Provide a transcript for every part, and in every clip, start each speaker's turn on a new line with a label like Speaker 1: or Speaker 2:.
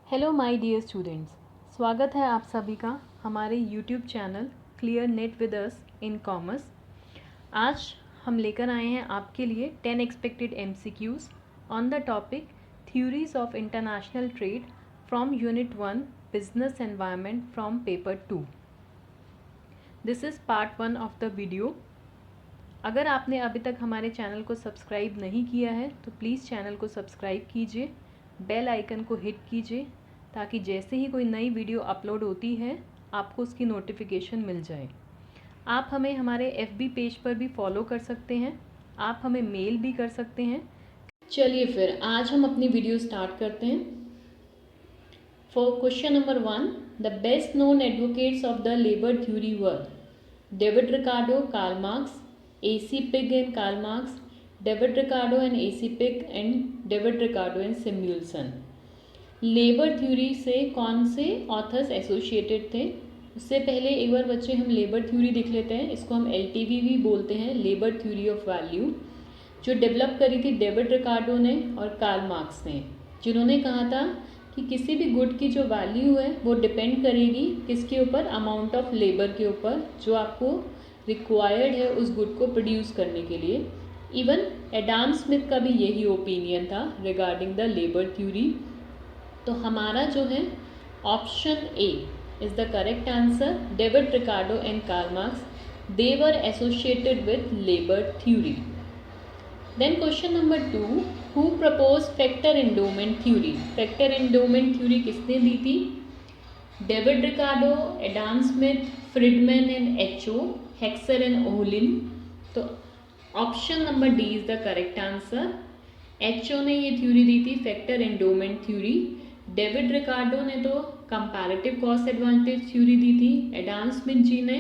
Speaker 1: Hello my dear students, स्वागत है आप सभी का हमारे YouTube channel clear net with us in commerce. आज हम लेकर आए हैं आपके लिए 10 expected MCQs on the topic theories of international trade from unit 1 business environment from paper 2। This is part 1 of the video. अगर आपने अभी तक हमारे चैनल को सब्सक्राइब नहीं किया है तो प्लीज़ चैनल को सब्सक्राइब कीजिए, बेल आइकन को हिट कीजिए ताकि जैसे ही कोई नई वीडियो अपलोड होती है आपको उसकी नोटिफिकेशन मिल जाए। आप हमें हमारे FB पेज पर भी फॉलो कर सकते हैं, आप हमें मेल भी कर सकते हैं। चलिए फिर आज हम अपनी वीडियो स्टार्ट करते हैं। For question number 1, the best known advocates of the labour theory were David Ricardo, Karl Marx, AC Pig and Karl Marx, David Ricardo and AC Pig and David Ricardo and Samuelson. Labour theory से कौन से authors associated थे? उससे पहले एक बार बच्चे हम labour theory देख लेते हैं। इसको हम LTV भी बोलते हैं, लेबर थ्योरी ऑफ वैल्यू, जो डेवलप करी थी डेविड रिकार्डो ने और कार्ल मार्क्स ने, जिन्होंने कहा था कि किसी भी गुड की जो वैल्यू है वो डिपेंड करेगी किसके ऊपर? अमाउंट ऑफ लेबर के ऊपर जो आपको रिक्वायर्ड है उस गुड को प्रोड्यूस करने के लिए। इवन एडम स्मिथ का भी यही ओपिनियन था रिगार्डिंग द लेबर थ्योरी। तो हमारा जो है option A is the correct answer. David Ricardo and Karl Marx, they were associated with labour theory. Then question number 2, who propose factor endowment theory? Factor endowment theory किसने दी थी? David Ricardo, Adam Smith, Friedman and HO, Heckscher and Ohlin. तो option number D is the correct answer. HO ने ये theory दी थी, factor endowment theory. David Ricardo ने तो कंपैरेटिव कॉस्ट एडवांटेज थ्योरी दी थी। एडम स्मिथ जी ने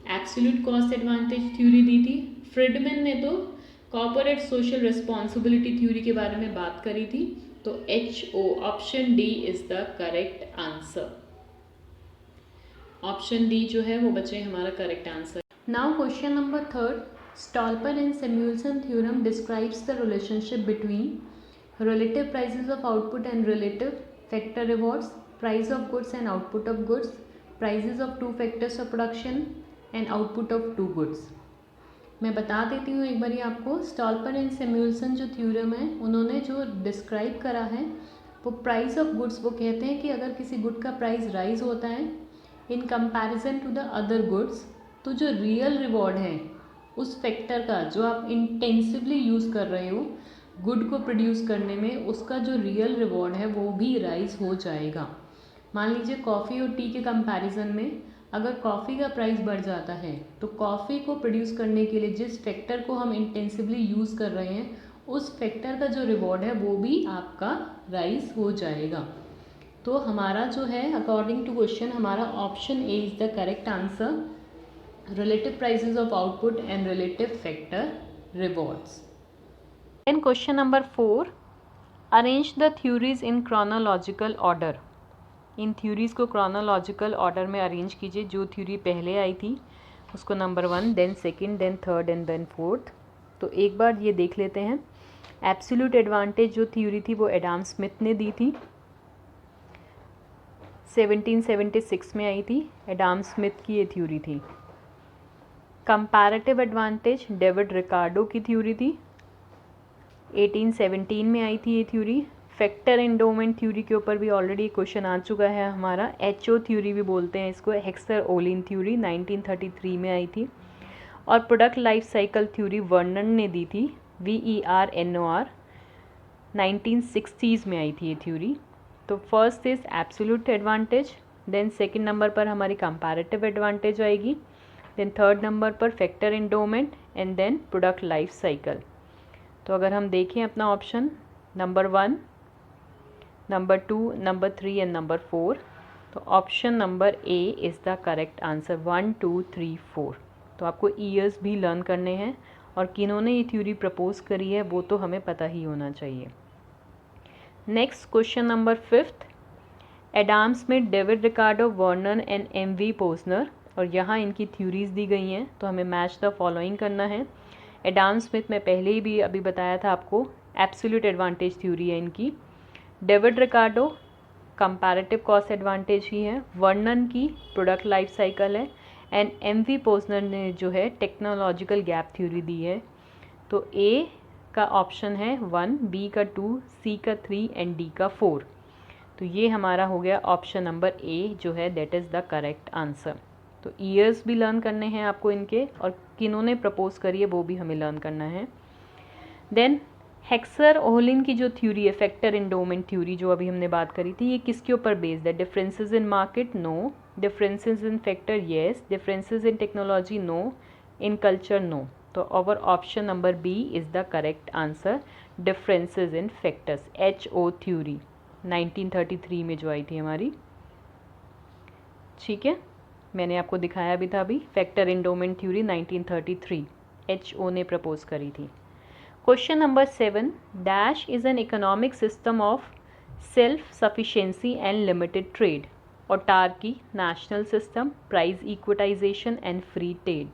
Speaker 1: एब्सोल्यूट कॉस्ट एडवांटेज थ्योरी दी थी। फ्रिडमैन ने तो कॉर्पोरेट सोशल रिस्पॉन्सिबिलिटी थ्योरी के बारे में बात करी थी। तो HO option D is the correct answer. Option D जो है वो बच्चे हमारा correct answer. Now question number 3, Stolper and Samuelson theorem describes the relationship between relative prices of output and relative factor rewards, price of goods and output of goods, prices of two factors of production and output of two goods। मैं बता देती हूँ एक बारी आपको। स्टॉल्पर and सैमुएल्सन जो theorem है उन्होंने जो डिस्क्राइब करा है वो प्राइस ऑफ गुड्स, वो कहते हैं कि अगर किसी गुड का प्राइस राइज होता है in comparison to the other goods, तो जो रियल रिवॉर्ड है उस फैक्टर का जो आप इंटेंसिवली यूज़ कर रहे हो गुड को प्रोड्यूस करने में, उसका जो रियल रिवॉर्ड है वो भी राइज हो जाएगा। मान लीजिए कॉफ़ी और टी के कंपैरिजन में अगर कॉफ़ी का प्राइस बढ़ जाता है तो कॉफ़ी को प्रोड्यूस करने के लिए जिस फैक्टर को हम इंटेंसिवली यूज़ कर रहे हैं उस फैक्टर का जो रिवॉर्ड है वो भी आपका राइज हो जाएगा। तो हमारा जो है अकॉर्डिंग टू क्वेश्चन हमारा option A is the correct answer, relative prices of output and relative factor rewards. Then question number 4, arrange the theories in chronological order। इन थ्योरीज को chronological order में अरेंज कीजिए। जो थ्योरी पहले आई थी उसको number 1, then second, then third and then fourth. तो एक बार ये देख लेते हैं। एब्सोल्यूट एडवांटेज जो थ्योरी थी वो एडम स्मिथ ने दी थी, 1776 में आई थी। एडम स्मिथ की ये थ्योरी थी। कंपैरेटिव एडवांटेज डेविड रिकार्डो की थ्योरी थी, 1817 में आई थी ये थ्योरी। फैक्टर एंडोमेंट थ्योरी के ऊपर भी ऑलरेडी क्वेश्चन आ चुका है हमारा, HO थ्योरी भी बोलते हैं इसको, हेक्सर ओलिन थ्योरी 1933 में आई थी। और product life cycle theory Vernon ने दी थी, VERNOR 1960s में आई थी ये थ्योरी। तो first is absolute advantage, then second number पर हमारी कंपैरेटिव एडवांटेज आएगी, देन थर्ड नंबर पर factor endowment and then product life cycle. तो अगर हम देखें अपना option number 1, number 2, number 3 and number 4, तो option number A is the correct answer, 1, 2, 3, 4। तो आपको ईयर्स भी लर्न करने हैं और किन्होंने ये थ्योरी प्रपोज करी है वो तो हमें पता ही होना चाहिए। Next question number 5, Adam Smith, David Ricardo, Vernon and MV पोजनर, और यहाँ इनकी थ्योरीज दी गई हैं। तो हमें मैच द फॉलोइंग करना है। एडम स्मिथ में पहले ही भी अभी बताया था आपको, एब्सोल्यूट एडवांटेज थ्योरी है इनकी। David Ricardo comparative cost advantage ही है, वर्णन की प्रोडक्ट लाइफ साइकिल है, एंड एम.वी. पोजनर ने जो है टेक्नोलॉजिकल गैप थ्योरी दी है। तो ए का ऑप्शन है 1, बी का 2, सी का 3 एंड डी का 4। तो ये हमारा हो गया ऑप्शन नंबर ए जो है that is the correct answer. तो ईयर्स भी लर्न करने हैं आपको इनके, और किन्होंने प्रपोज करी है वो भी हमें लर्न करना है। देन हेक्सर ओहलिन की जो थ्योरी है, फैक्टर एंडोमेंट थ्योरी, जो अभी हमने बात करी थी, ये किसके ऊपर बेस्ड है? Differences in market, no. Differences in factor, yes. Differences in technology, no. In culture, no. तो our option number B is the correct answer, differences in factors, HO theory 1933 में जो आई थी हमारी। ठीक है, मैंने आपको दिखाया भी था अभी, फैक्टर एंडोमेंट थ्योरी 1933 HO ने प्रपोज करी थी। Question number 7, dash is an economic system of self sufficiency and limited trade, autarky, national system, price equalisation and free trade.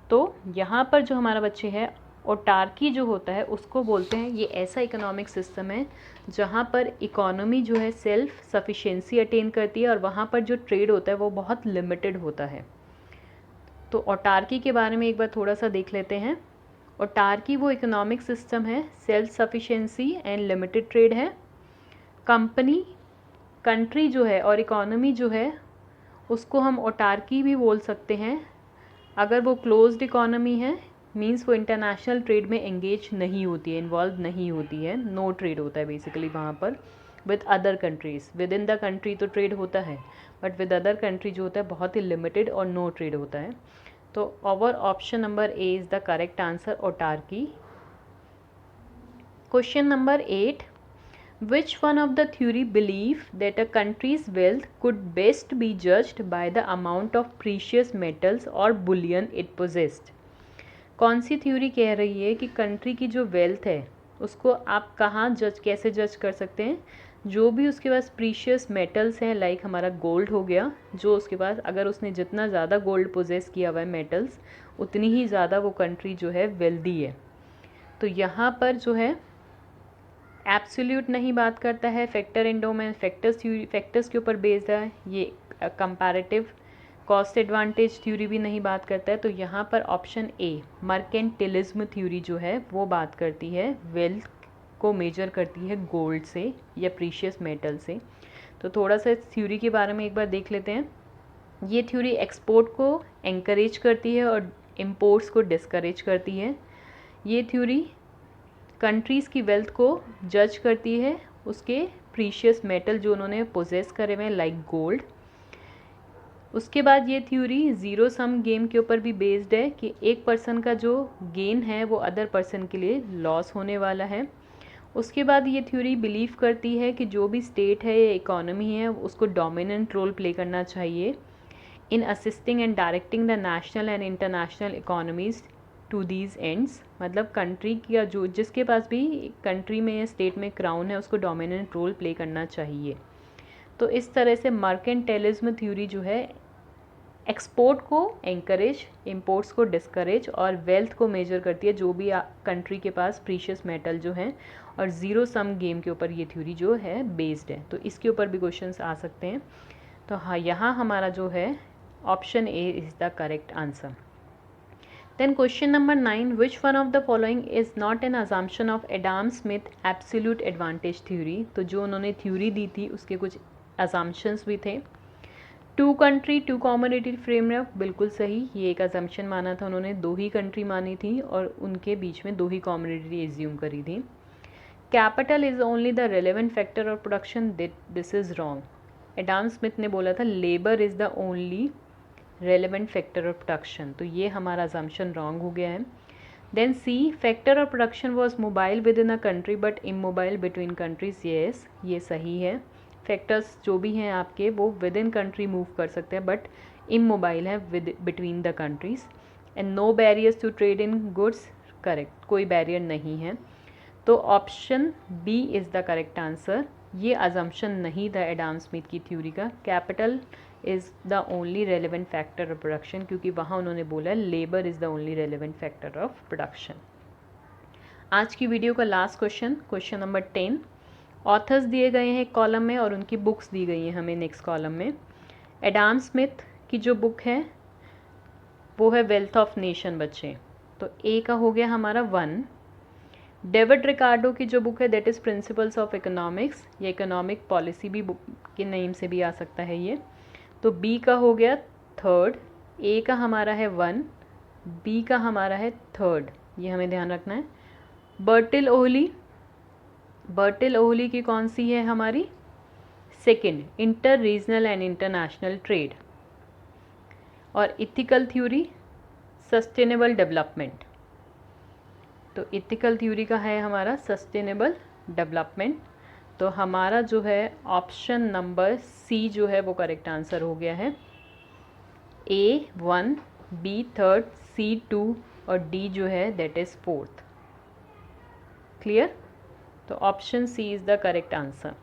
Speaker 1: तो यहाँ पर जो हमारा बच्चे है, ऑटार्की जो होता है उसको बोलते हैं, ये ऐसा इकोनॉमिक सिस्टम है जहाँ पर इकोनॉमी जो है सेल्फ सफिशिएंसी अटेन करती है, और वहाँ पर जो ट्रेड होता है वो बहुत लिमिटेड होता है। तो ऑटार्की के बारे में एक बार थोड़ा सा देख लेते हैं। ऑटार्की वो इकोनॉमिक सिस्टम है, self sufficiency and limited trade है। कंट्री जो है और इकोनॉमी जो है उसको हम ऑटार्की भी बोल सकते हैं अगर वो क्लोज्ड इकोनॉमी है, मींस वो इंटरनेशनल ट्रेड में एंगेज नहीं होती है, इन्वॉल्व नहीं होती है, नो ट्रेड होता है बेसिकली वहाँ पर with other countries. With in the country तो ट्रेड होता है, बट विद अदर कंट्री जो होता है बहुत ही लिमिटेड और नो ट्रेड होता है। तो our option number A is the correct answer, autarky. Question number 8, which one of the theory believe that a country's wealth could best be judged by the amount of precious metals or bullion it possessed? कौन सी theory कह रही है कि country की जो wealth है उसको आप कहाँ कैसे जज कर सकते हैं? जो भी उसके पास प्रीशियस मेटल्स हैं, लाइक हमारा गोल्ड हो गया, जो उसके पास अगर उसने जितना ज़्यादा गोल्ड पोजेस किया हुआ है मेटल्स, उतनी ही ज़्यादा वो कंट्री जो है वेल्दी है। तो यहाँ पर जो है एब्सोल्यूट नहीं बात करता है, फैक्टर एंडोमेंट फैक्टर्स के ऊपर बेस्ड है, ये कंपैरेटिव कॉस्ट एडवांटेज थ्योरी भी नहीं बात करता है। तो यहाँ पर ऑप्शन ए मर्केंटिलिज्म थ्योरी जो है वो बात करती है, वेल्थ को मेजर करती है गोल्ड से या प्रीशियस मेटल से। तो थोड़ा सा इस थ्योरी के बारे में एक बार देख लेते हैं। ये थ्योरी एक्सपोर्ट को एंकरेज करती है और इम्पोर्ट्स को डिस्करेज करती है। ये थ्योरी कंट्रीज़ की वेल्थ को जज करती है उसके प्रीशियस मेटल जो उन्होंने पोजेस करे हुए हैं, लाइक गोल्ड। उसके बाद ये थ्योरी ज़ीरो सम गेम के ऊपर भी बेस्ड है कि एक पर्सन का जो गेन है वो अदर पर्सन के लिए लॉस होने वाला है। उसके बाद ये थ्योरी बिलीव करती है कि जो भी स्टेट है या इकोनॉमी है उसको डोमिनेंट रोल प्ले करना चाहिए in assisting and directing the national and international economies to these ends. मतलब कंट्री का जो जिसके पास भी कंट्री में या स्टेट में क्राउन है उसको डोमिनेंट रोल प्ले करना चाहिए। तो इस तरह से मर्केंटाइलिज्म थ्योरी जो है एक्सपोर्ट को एंकरेज, इंपोर्ट्स को डिस्करेज और वेल्थ को मेजर करती है जो भी कंट्री के पास प्रीशियस मेटल जो हैं, और ज़ीरो सम गेम के ऊपर ये थ्योरी जो है बेस्ड है। तो इसके ऊपर भी क्वेश्चंस आ सकते हैं। तो हाँ, यहाँ हमारा जो है option A is the correct answer. Then question number 9, which one of the following is not an assumption of Adam Smith absolute advantage theory? तो जो उन्होंने थ्योरी दी थी उसके कुछ assumptions भी थे। Two country two commodity framework, बिल्कुल सही, ये एक assumption माना था उन्होंने, 2 ही कंट्री मानी थी और उनके बीच में 2 ही कॉमोडिटी एज्यूम करी थी। Capital is only the relevant factor of production, this is wrong. Adam Smith ने बोला था labour is the only relevant factor of production, तो ये हमारा अजम्पशन रॉन्ग हो गया है। Then C, factor of production was mobile within a country but immobile between countries, yes, ये सही है। फैक्टर्स जो भी हैं आपके वो विद इन कंट्री मूव कर सकते हैं बट इमोबाइल है with between the countries. And no barriers to trade in goods, correct, कोई बैरियर नहीं है। तो option B is the correct answer. ये अजम्पशन नहीं था एडम स्मिथ की थ्योरी का, capital is the only relevant factor of production, क्योंकि वहाँ उन्होंने बोला labour is the only relevant factor of production. आज की वीडियो का last question, question number 10, authors दिए गए हैं एक कॉलम में और उनकी बुक्स दी गई हैं हमें नेक्स्ट कॉलम में। एडम स्मिथ की जो बुक है वो है वेल्थ ऑफ नेशन बच्चे, तो ए का हो गया हमारा 1। डेविड रिकार्डो की जो बुक है that is principles of economics, ये इकोनॉमिक पॉलिसी भी बुक के नेम से भी आ सकता है ये, तो बी का हो गया 3rd। ए का हमारा है 1, बी का हमारा है 3rd, ये हमें ध्यान रखना है। बर्टिल ओहली की कौन सी है हमारी 2nd, inter regional and international trade. और इथिकल थ्योरी सस्टेनेबल डेवलपमेंट, तो इथिकल थ्योरी का है हमारा सस्टेनेबल डेवलपमेंट। तो हमारा जो है ऑप्शन नंबर सी जो है वो करेक्ट आंसर हो गया है। ए 1, बी 3rd, सी 2 और डी जो है दैट इज़ 4th। क्लियर? तो option C is the correct answer.